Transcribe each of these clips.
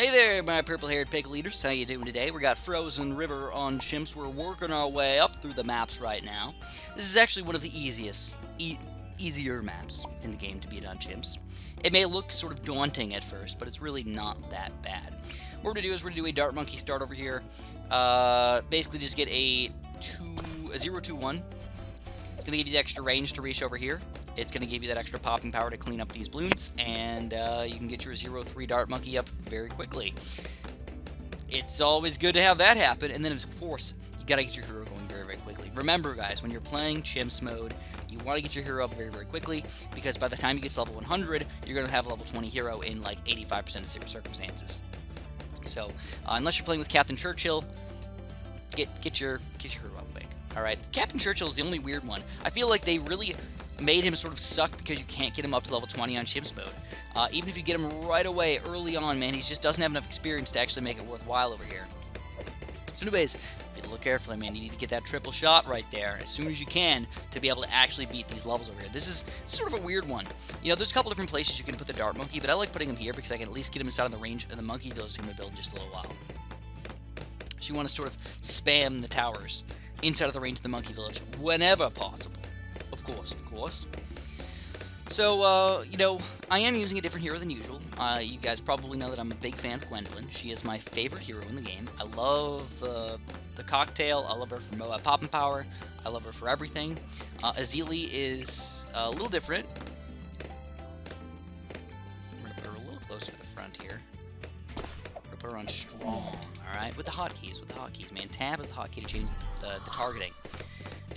Hey there, my purple-haired pig leaders. How you doing today? We got Frozen River on Chimps. We're working our way up through the maps right now. This is actually one of the easier maps in the game to beat on Chimps. It may look sort of daunting at first, but it's really not that bad. What we're going to do is we're going to do a Dart Monkey start over here. Basically just get a 0-2-1. It's going to give you the extra range to reach over here. It's going to give you that extra popping power to clean up these balloons, and you can get your 0-3 Dart Monkey up very quickly. It's always good to have that happen, and then of course, you got to get your hero going very, very quickly. Remember guys, when you're playing Chimps mode, you want to get your hero up very, very quickly, because by the time you get to level 100, you're going to have a level 20 hero in like 85% of circumstances. So, unless you're playing with Captain Churchill, get your hero up quick. Alright, Captain Churchill is the only weird one. I feel like they really made him sort of suck because you can't get him up to level 20 on Chimps mode. Even if you get him right away, early on, man, he just doesn't have enough experience to actually make it worthwhile over here. So anyways, look carefully, man. You need to get that triple shot right there as soon as you can to be able to actually beat these levels over here. This is sort of a weird one. You know, there's a couple different places you can put the Dart Monkey, but I like putting him here because I can at least get him inside of the range of the Monkey Village I'm going to build in just a little while. So you want to sort of spam the towers inside of the range of the Monkey Village whenever possible. Of course. So, you know, I am using a different hero than usual. You guys probably know that I'm a big fan of Gwendolyn. She is my favorite hero in the game. I love the cocktail. I love her for popping power. I love her for everything. Azili is a little different. I'm going to put her a little closer to the front here. I'm going to put her on strong, alright? With the hotkeys, man. Tab is the hotkey to change the targeting.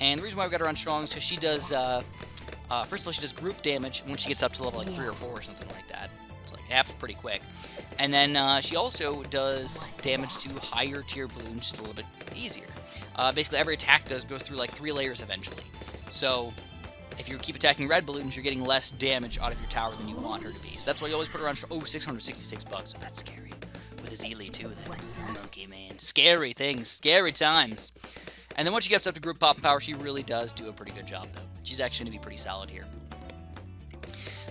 And the reason why I've got her on strong is because she does, first of all, she does group damage when she gets up to level like 3 or 4 or something like that. It's like, it happens pretty quick. And then she also does damage to higher tier balloons just a little bit easier. Basically, every attack goes through like 3 layers eventually. So, if you keep attacking red balloons, you're getting less damage out of your tower than you want her to be. So that's why you always put her on strong. Oh, 666 bucks. So that's scary. With Azili too, that voodoo monkey, man. Scary things, scary times. And then once she gets up to group pop and power, she really does do a pretty good job, though. She's actually going to be pretty solid here.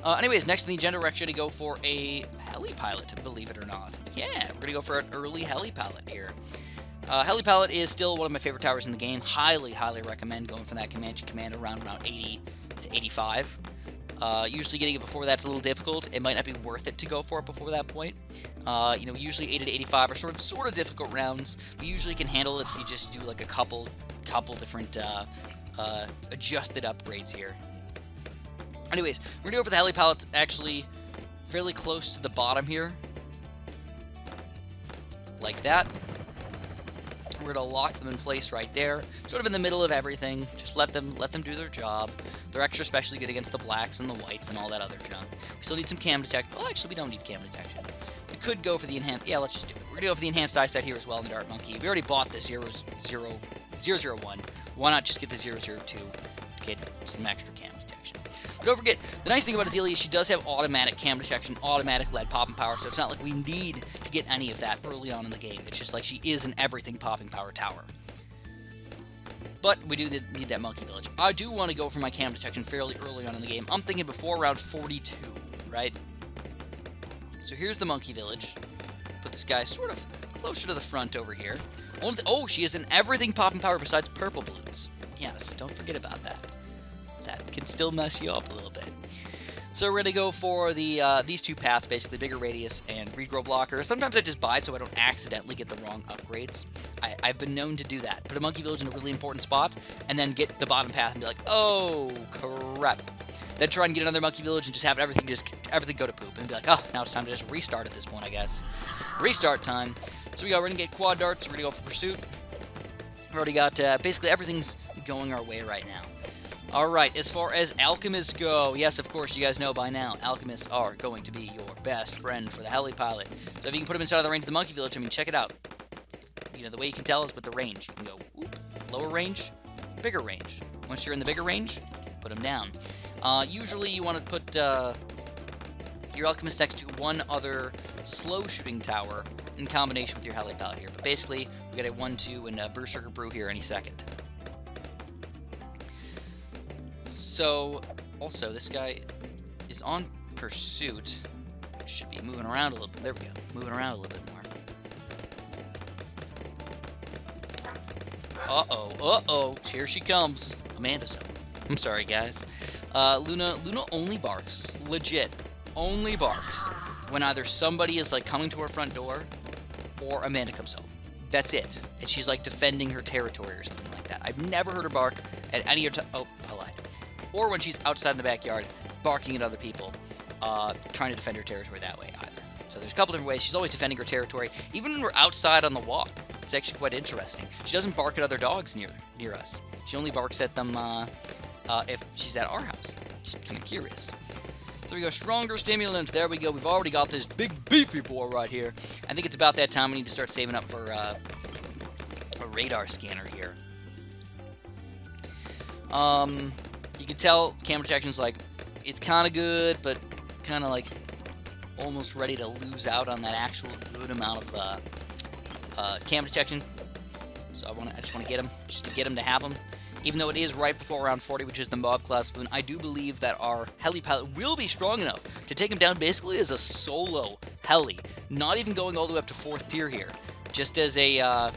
Anyways, next on the agenda, we're actually going to go for a heli pilot, believe it or not. Yeah, we're going to go for an early heli pilot here. Heli pilot is still one of my favorite towers in the game. Highly, highly recommend going for that Comanche command around 80 to 85. Usually getting it before that's a little difficult. It might not be worth it to go for it before that point. You know, usually 80 to 85 are sort of difficult rounds. We usually can handle it if you just do like a couple different adjusted upgrades here. Anyways, we're gonna go for the heli pilot actually fairly close to the bottom here, like that. We're gonna lock them in place right there, sort of in the middle of everything. Just let them do their job. They're extra especially good against the blacks and the whites and all that other junk. We still need some cam detection. Well, actually, we don't need cam detection. We could go for the enhanced. Yeah, let's just do it. We're gonna go for the enhanced eyesight here as well in the Dart Monkey. We already bought the 001. Why not just get the 002? Get some extra cam detection. But don't forget, the nice thing about Azili is she does have automatic cam detection, automatic lead popping power, so it's not like we need to get any of that early on in the game. It's just like she is an everything popping power tower. But we do need that Monkey Village. I do want to go for my cam detection fairly early on in the game. I'm thinking before around 42, right? So here's the Monkey Village. Put this guy sort of closer to the front over here. Oh, she is an everything popping power besides purple balloons. Yes, don't forget about that. That can still mess you up a little bit. So we're going to go for the these two paths, basically, bigger radius and regrow blocker. Sometimes I just buy it so I don't accidentally get the wrong upgrades. I've been known to do that. Put a Monkey Village in a really important spot, and then get the bottom path and be like, oh, crap. Then try and get another Monkey Village and just have everything go to poop. And be like, oh, now it's time to just restart at this point, I guess. Restart time. So we're going to get quad darts. We're going to go for pursuit. We've already got basically everything's going our way right now. Alright, as far as Alchemists go, yes, of course, you guys know by now, Alchemists are going to be your best friend for the heli pilot. So if you can put them inside of the range of the Monkey Village, I mean, check it out. You know, the way you can tell is with the range. You can go, whoop, lower range, bigger range. Once you're in the bigger range, put them down. Usually you want to put your Alchemist next to one other slow shooting tower in combination with your heli pilot here. But basically, we got a 1-2 and Berserker Brew here any second. So, also, this guy is on pursuit, which should be moving around a little bit. There we go. Moving around a little bit more. Uh-oh. Uh-oh. Here she comes. Amanda's home. I'm sorry, guys. Luna only barks. Legit. Only barks when either somebody is, like, coming to her front door or Amanda comes home. That's it. And she's, like, defending her territory or something like that. I've never heard her bark at any other time. Oh, I lied. Or when she's outside in the backyard barking at other people, trying to defend her territory that way either. So there's a couple different ways. She's always defending her territory, even when we're outside on the walk. It's actually quite interesting. She doesn't bark at other dogs near us. She only barks at them if she's at our house. She's kind of curious. So we go, stronger stimulant. There we go. We've already got this big beefy boy right here. I think it's about that time we need to start saving up for a radar scanner here. You can tell camera detection's like, it's kind of good, but kind of like almost ready to lose out on that actual good amount of camera detection. So I just want to get him, just to get him to have him. Even though it is right before round 40, which is the Moab class spoon, I do believe that our heli pilot will be strong enough to take him down basically as a solo heli, not even going all the way up to 4th tier here, just as a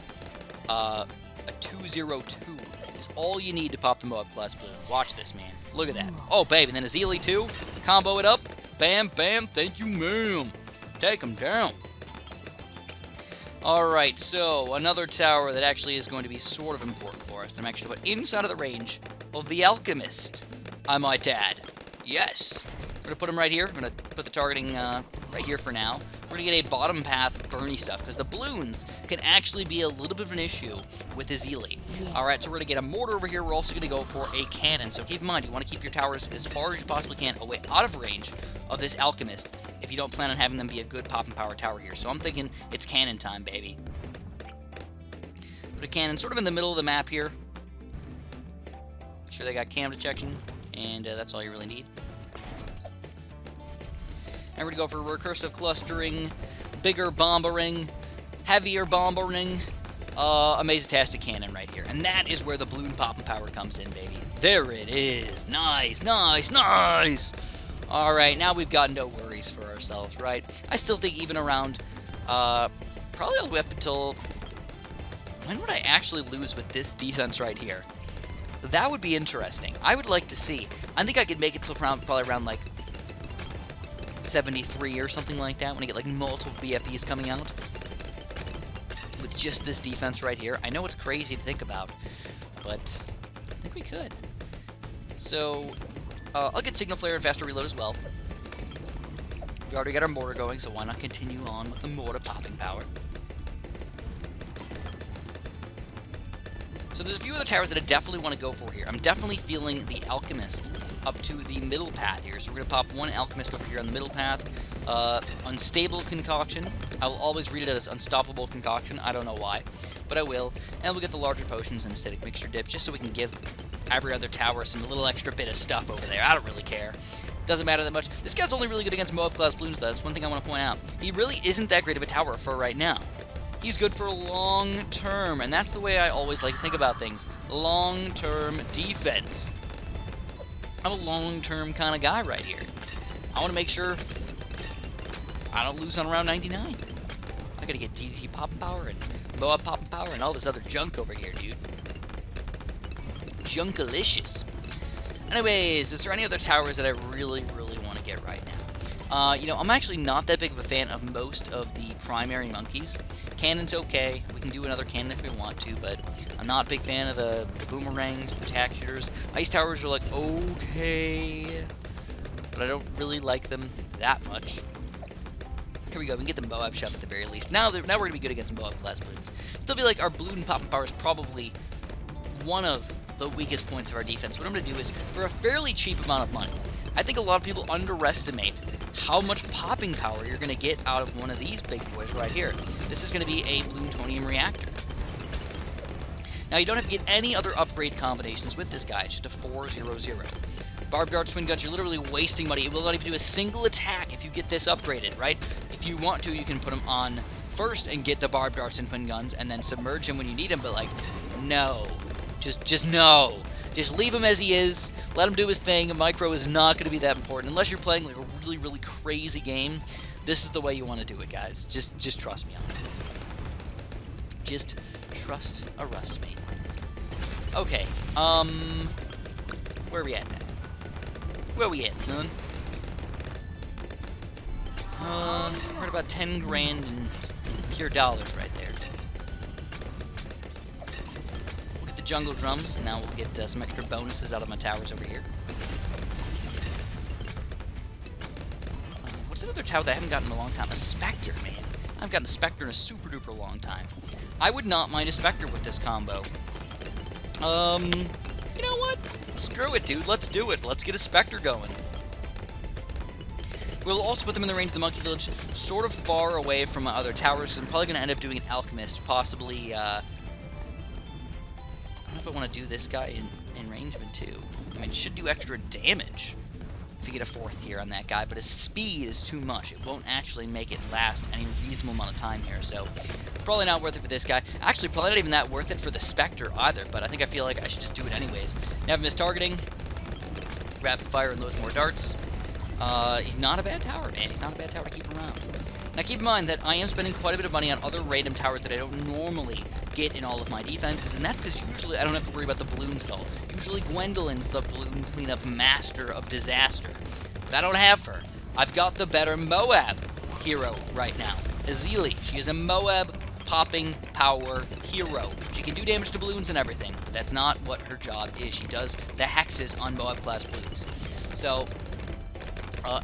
202 is all you need to pop the Moab class spoon. Watch this, man. Look at that. Oh, babe, and then a Zealy too. Combo it up. Bam, bam. Thank you, ma'am. Take him down. Alright, so another tower that actually is going to be sort of important for us. I'm actually put inside of the range of the Alchemist, I might add. Yes! We're going to put him right here. We're going to put the targeting right here for now. We're going to get a bottom path Bernie stuff, because the balloons can actually be a little bit of an issue with the Zealy. Alright, so we're going to get a mortar over here. We're also going to go for a cannon. So keep in mind, you want to keep your towers as far as you possibly can away out of range of this Alchemist if you don't plan on having them be a good pop and power tower here. So I'm thinking it's cannon time, baby. Put a cannon sort of in the middle of the map here. Make sure they got cam detection, and that's all you really need. And we're going to go for recursive clustering, bigger bombering, heavier bombering, amazing-tastic cannon right here. And that is where the balloon pop and power comes in, baby. There it is. Nice, nice, nice! Alright, now we've got no worries for ourselves, right? I still think even around, probably all the way up until... When would I actually lose with this defense right here? That would be interesting. I would like to see. I think I could make it till probably around, like, 73 or something like that, when I get, like, multiple BFBs coming out. With just this defense right here. I know it's crazy to think about, but I think we could. So... I'll get Signal Flare and faster reload as well. We already got our mortar going, so why not continue on with the mortar popping power. So there's a few other towers that I definitely want to go for here. I'm definitely feeling the Alchemist up to the middle path here. So we're going to pop one Alchemist over here on the middle path. Unstable Concoction. I will always read it as Unstoppable Concoction. I don't know why, but I will. And we'll get the larger potions and acidic mixture dips, just so we can give every other tower some little extra bit of stuff over there. I don't really care. Doesn't matter that much. This guy's only really good against Moab class balloons, though. That's one thing I want to point out. He really isn't that great of a tower for right now. He's good for long term, and that's the way I always like to think about things. Long-term defense. I'm a long-term kind of guy right here. I want to make sure I don't lose on round 99. I gotta get DDT popping power and Moab popping power and all this other junk over here, dude. Junkalicious. Anyways, is there any other towers that I really, really want to get right now? You know, I'm actually not that big of a fan of most of the primary monkeys. Cannon's okay. We can do another cannon if we want to, but I'm not a big fan of the boomerangs, the tack shooters. Ice towers are like, okay, but I don't really like them that much. Here we go. We can get the Moab shove at the very least. Now we're going to be good against Moab class balloons. Still feel like our balloon popping power is probably one of the weakest points of our defense. What I'm going to do is, for a fairly cheap amount of money, I think a lot of people underestimate how much popping power you're going to get out of one of these big boys right here. This is going to be a plutonium reactor. Now, you don't have to get any other upgrade combinations with this guy. It's just a 4-0-0. Barbed dart twin guns, you're literally wasting money. It will not even do a single attack if you get this upgraded, right? If you want to, you can put them on first and get the barbed darts and twin guns, and then submerge him when you need him, but, like, no. Just no. Just leave him as he is. Let him do his thing. Micro is not going to be that important. Unless you're playing like a really, really crazy game, This is the way you want to do it, guys. Just trust me on it. Just trust me. Okay, where are we at now? Where are we at, son? We're at about 10 grand in pure dollars right there. We'll get the jungle drums, and now we'll get some extra bonuses out of my towers over here. What's another tower that I haven't gotten in a long time? A Spectre, man. I haven't gotten a Spectre in a super duper long time. I would not mind a Spectre with this combo. You know what? Screw it, dude. Let's do it. Let's get a Spectre going. We'll also put them in the range of the Monkey Village, sort of far away from my other towers, because I'm probably going to end up doing an Alchemist, possibly, I don't know if I want to do this guy in range of him, too. I mean, it should do extra damage if you get a 4th tier on that guy, but his speed is too much. It won't actually make it last any reasonable amount of time here, so probably not worth it for this guy. Actually, probably not even that worth it for the Spectre either, but I feel like I should just do it anyways. Never miss targeting, rapid fire, and loads more darts. He's not a bad tower, man. He's not a bad tower to keep around. Now, keep in mind that I am spending quite a bit of money on other random towers that I don't normally get in all of my defenses, and that's because usually I don't have to worry about the balloons at all. Usually Gwendolyn's the balloon cleanup master of disaster, but I don't have her. I've got the better Moab hero right now, Azili. She is a Moab popping power hero. She can do damage to balloons and everything, but that's not what her job is. She does the hexes on Moab class balloons. So,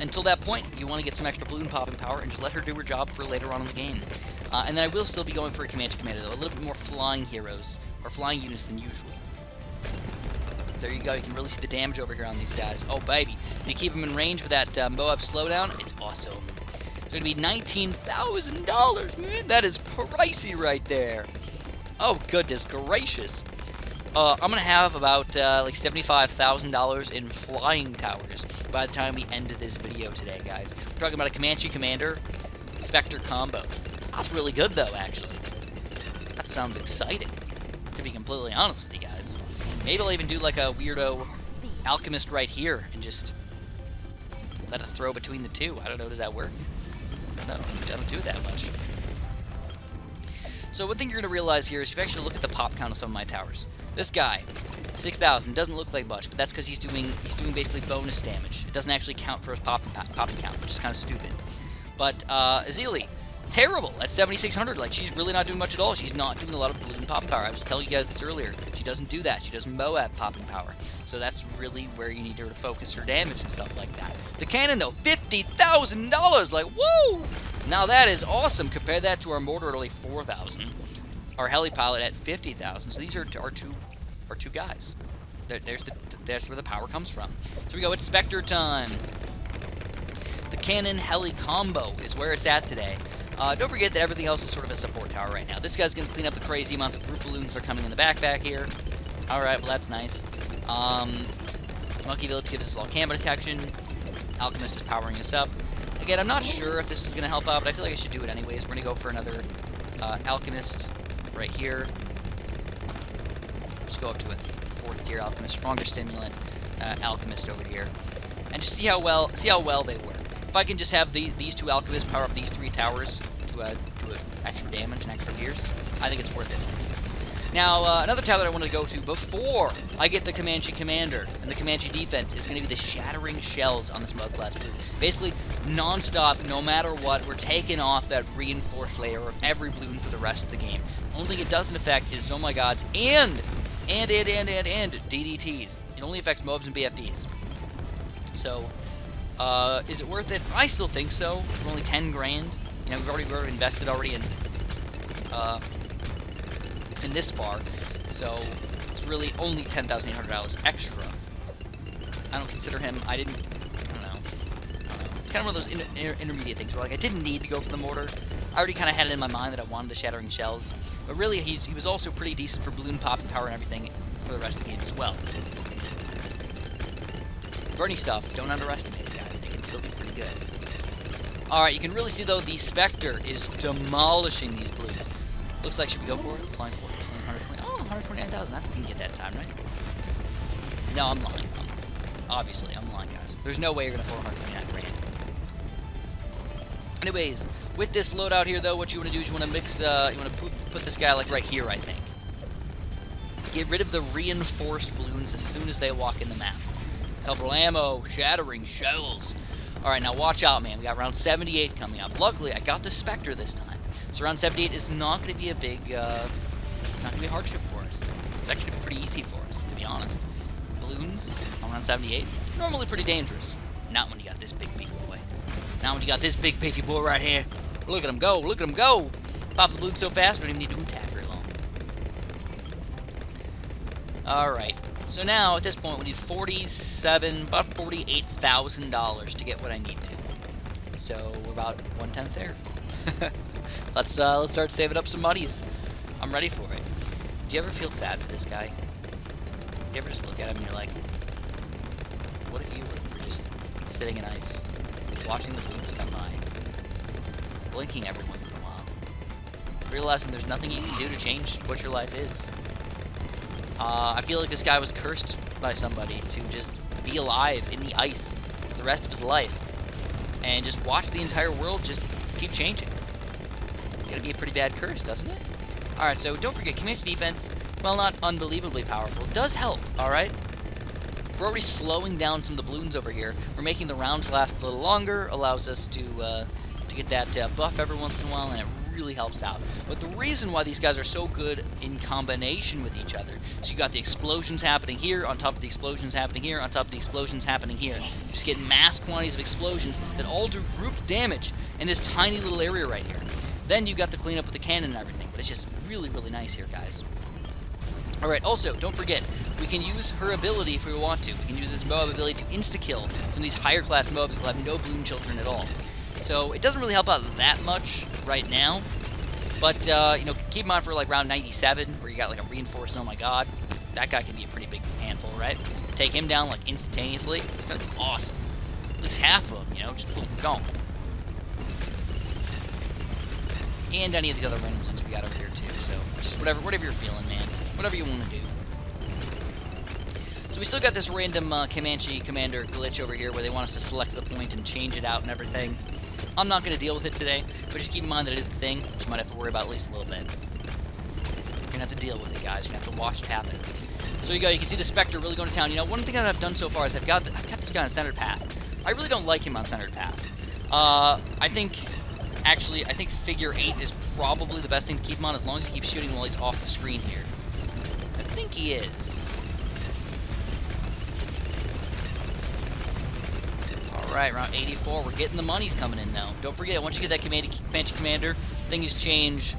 until that point, you want to get some extra balloon popping power and just let her do her job for later on in the game. And then I will still be going for a Comanche Commander, though. A little bit more flying heroes, or flying units than usual. There you go. You can really see the damage over here on these guys. Oh, baby. And you keep them in range with that Moab slowdown. It's awesome. It's going to be $19,000, man. That is pricey right there. Oh, goodness gracious. I'm going to have about like $75,000 in flying towers by the time we end this video today, guys. We're talking about a Comanche Commander Spectre combo. That's really good, though, actually. That sounds exciting, to be completely honest with you guys. Maybe I'll even do like a weirdo Alchemist right here and just let it throw between the two. I don't know, does that work? No, I don't do it that much. So one thing you're going to realize here is if you actually look at the pop count of some of my towers. This guy, 6,000, doesn't look like much, but that's because he's doing basically bonus damage. It doesn't actually count for his popping count, which is kind of stupid. But Azili, terrible at 7,600. Like, she's really not doing much at all. She's not doing a lot of balloon popping power. I was telling you guys this earlier. She doesn't do that. She does Moab popping power. So that's really where you need her to focus her damage and stuff like that. The cannon, though, $50,000. Like, whoa! Now that is awesome. Compare that to our mortar at only 4,000. Our heli pilot at 50,000. So these are our two guys. There's where the power comes from. So we go. It's Spectre time. The cannon heli combo is where it's at today. Don't forget that everything else is sort of a support tower right now. This guy's going to clean up the crazy amounts of group balloons that are coming in the backpack here. Alright, well that's nice. Monkey Village gives us all camera detection. Alchemist is powering us up. Again, I'm not sure if this is going to help out, but I feel like I should do it anyways. We're going to go for another Alchemist right here. Let's go up to a 4th tier Alchemist, stronger stimulant Alchemist over here. And just see how well they work. If I can just have these two Alchemists power up these 3 towers to extra damage and extra gears, I think it's worth it. Now, another tower that I want to go to before I get the Comanche Commander and the Comanche defense is going to be the Shattering Shells on the Smug Glass Balloon. Basically, non-stop, no matter what, we're taking off that reinforced layer of every balloon for the rest of the game. The only thing it doesn't affect is Oh My Gods and DDTs. It only affects MOABs and BFDs. So, is it worth it? I still think so. For only 10 grand. You know, we've already invested in this far, so it's really only $10,800 extra. I don't consider him. I don't know. It's kind of one of those intermediate things where, like, I didn't need to go for the mortar. I already kind of had it in my mind that I wanted the Shattering Shells, but really he was also pretty decent for balloon popping power and everything for the rest of the game as well. Burning stuff, don't underestimate it, guys. It can still be pretty good. Alright, you can really see, though, the Spectre is demolishing these balloons. Looks like, should we go for it? Flying for it. 120. Oh, 129,000. I think we can get that time, right? No, I'm lying. Obviously, I'm lying, guys. There's no way you're going to 429 grand. Anyways, with this loadout here, though, what you want to do is you want to mix, you want to put this guy, like, right here, I think. Get rid of the reinforced balloons as soon as they walk in the map. Couple ammo, shattering shells. Alright, now watch out, man. We got round 78 coming up. Luckily, I got the Spectre this time. So round 78 is not going to be a big, it's not going to be a hardship for us. It's actually going to be pretty easy for us, to be honest. Balloons on round 78, normally pretty dangerous. Not when you got this big beefy boy. Not when you got this big beefy boy right here. Look at him go, look at him go. Pop the balloon so fast, we don't even need to attack very long. Alright, so now at this point we need about $48,000 to get what I need to. So we're about 1/10 there. Let's start saving up some monies. I'm ready for it. Do you ever feel sad for this guy? Do you ever just look at him and you're like, what if you were just sitting in ice, watching the balloons come by, blinking every once in a while, realizing there's nothing you can do to change what your life is? I feel like this guy was cursed by somebody to just be alive in the ice for the rest of his life and just watch the entire world just keep changing. It's gotta be a pretty bad curse, doesn't it? Alright, so don't forget, Comanche defense, while not unbelievably powerful, does help, alright? We're already slowing down some of the balloons over here. We're making the rounds last a little longer, allows us to get that buff every once in a while, and it really helps out. But the reason why these guys are so good in combination with each other is you got the explosions happening here, on top of the explosions happening here, on top of the explosions happening here. You just get mass quantities of explosions that all do grouped damage in this tiny little area right here. Then you got the cleanup with the cannon and everything, but it's just really, really nice here, guys. Alright, also, don't forget, we can use her ability if we want to. We can use this Moab ability to insta-kill some of these higher class Moabs who have no balloon children at all. So it doesn't really help out that much right now, but you know, keep in mind for like round 97, where you got like a reinforced, oh my god, that guy can be a pretty big handful, right? Take him down like instantaneously, it's gonna be awesome. At least half of them, you know, just boom, gone. And any of these other random links we got over here too, so just whatever you're feeling, man. Whatever you want to do. So we still got this random Comanche Commander glitch over here where they want us to select the point and change it out and everything. I'm not going to deal with it today, but just keep in mind that it is the thing, which you might have to worry about at least a little bit. You're going to have to deal with it, guys. You're going to have to watch it happen. So you can see the Spectre really going to town. You know, one thing that I've done so far is I've got this guy on centered path. I really don't like him on centered path. I think figure 8 is probably the best thing to keep him on as long as he keeps shooting while he's off the screen here. I think he is. Alright, round 84. We're getting the monies coming in, though. Don't forget, once you get that Comanche Commander, things change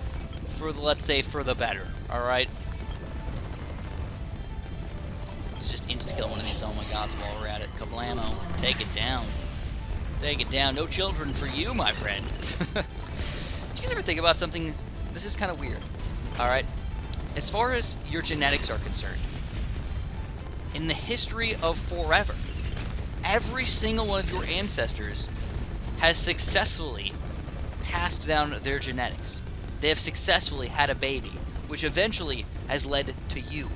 for the, let's say, for the better. Alright? Let's just insta-kill one of these. Oh my god, while we're at it. Couple ammo. Take it down. Take it down. No children for you, my friend. Do you guys ever think about something? This is kind of weird. Alright? As far as your genetics are concerned, in the history of forever, every single one of your ancestors has successfully passed down their genetics. They have successfully had a baby, which eventually has led to you.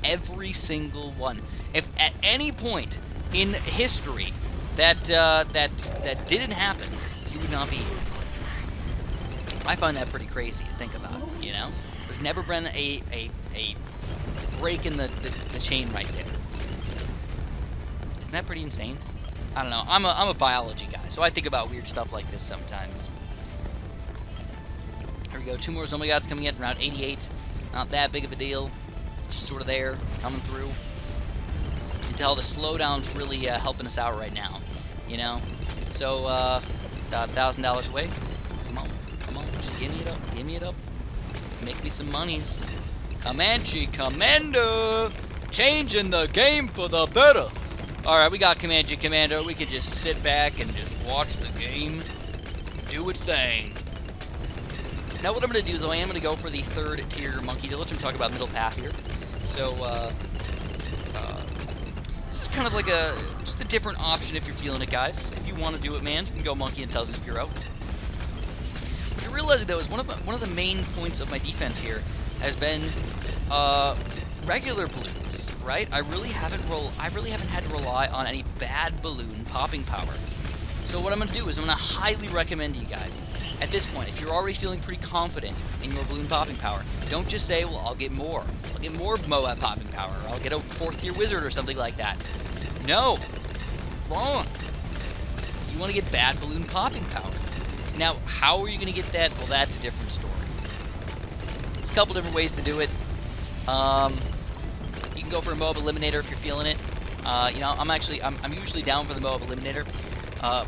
Every single one. If at any point in history that didn't happen, you would not be here. I find that pretty crazy to think about, you know? There's never been a break in the chain right there. Isn't that pretty insane? I don't know. I'm a biology guy, so I think about weird stuff like this sometimes. Here we go. 2 more Zombie Gods coming in around 88. Not that big of a deal. Just sort of there, coming through. You can tell the slowdown's really helping us out right now, you know? So, $1,000 away. Come on. Just give me it up. Give me it up. Make me some monies. Comanche Commander! Changing the game for the better! Alright, we got Comanche Commander. We could just sit back and just watch the game do its thing. Now what I'm going to do is I am going to go for the 3rd tier Monkey Village. I'm talking about middle path here. So, this is kind of like just a different option if you're feeling it, guys. If you want to do it, man, you can go Monkey Intelligence Bureau. What you realize, though, is one of the main points of my defense here has been regular balloons, right? I really haven't had to rely on any bad balloon popping power. So what I'm going to do is I'm going to highly recommend to you guys, at this point, if you're already feeling pretty confident in your balloon popping power, don't just say, well, I'll get more. I'll get more Moab popping power, or I'll get a 4th tier wizard or something like that. No. Wrong. You want to get bad balloon popping power. Now, how are you going to get that? Well, that's a different story. There's a couple different ways to do it. You can go for a Moab Eliminator if you're feeling it. You know, I'm usually down for the Moab Eliminator.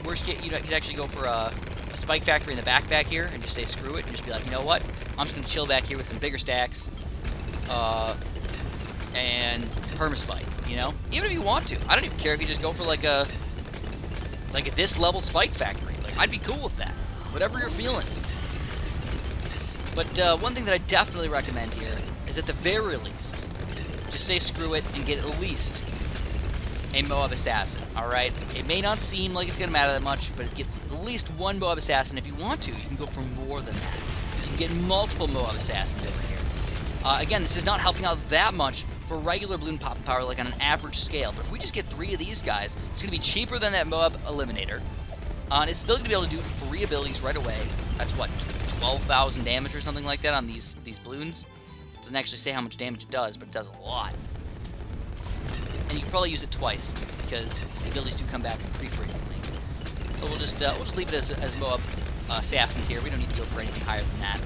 Worst case, you could actually go for a Spike Factory in the back here and just say screw it and just be like, you know what? I'm just going to chill back here with some bigger stacks and Permaspike, you know? Even if you want to. I don't even care if you just go for like a this level Spike Factory. Like, I'd be cool with that. Whatever you're feeling. But one thing that I definitely recommend here is at the very least, just say screw it and get at least a Moab Assassin, alright? It may not seem like it's going to matter that much, but get at least one Moab Assassin. If you want to, you can go for more than that. You can get multiple Moab Assassins over here. Again, this is not helping out that much for regular balloon popping power, like on an average scale. But if we just get 3 of these guys, it's going to be cheaper than that Moab Eliminator. And it's still going to be able to do 3 abilities right away. That's what, 12,000 damage or something like that on these balloons. It doesn't actually say how much damage it does, but it does a lot. And you can probably use it twice, because the abilities do come back pretty frequently. So we'll just leave it as Moab Assassins here. We don't need to go for anything higher than that.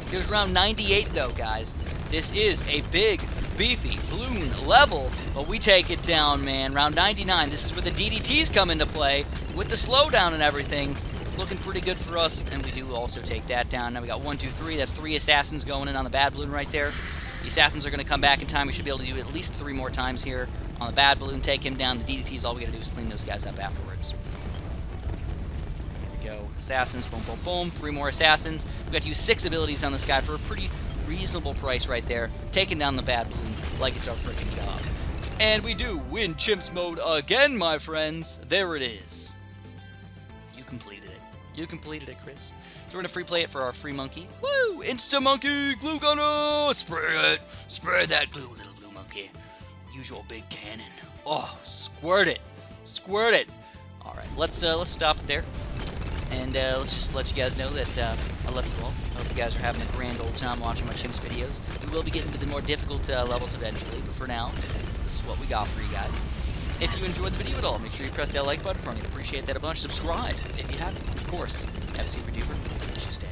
Here's round 98, though, guys. This is a big, beefy balloon level, but we take it down, man. Round 99, this is where the DDTs come into play, with the slowdown and everything. It's looking pretty good for us, and we do also take that down. Now we got 1, 2, 3. That's 3 Assassins going in on the bad balloon right there. The Assassins are going to come back in time. We should be able to do at least 3 more times here on the bad balloon. Take him down. The DDTs, all we got to do is clean those guys up afterwards. There we go. Assassins, boom, boom, boom. 3 more Assassins. We got to use 6 abilities on this guy for a pretty reasonable price right there. Taking down the bad balloon like it's our freaking job. And we do win Chimps mode again, my friends. There it is. You completed it. You completed it, Chris. So we're going to free play it for our free monkey. Woo! Insta monkey! Glue gunner! Spray it! Spray that glue, little blue monkey. Use your big cannon. Oh, squirt it! Squirt it! Alright, let's stop it there. And let's just let you guys know that I love you all. I hope you guys are having a grand old time watching my Chimps videos. We will be getting to the more difficult levels eventually, but for now, this is what we got for you guys. If you enjoyed the video at all, make sure you press that like button for me. I'd appreciate that a bunch. Subscribe if you haven't, of course. Have a super duper delicious day.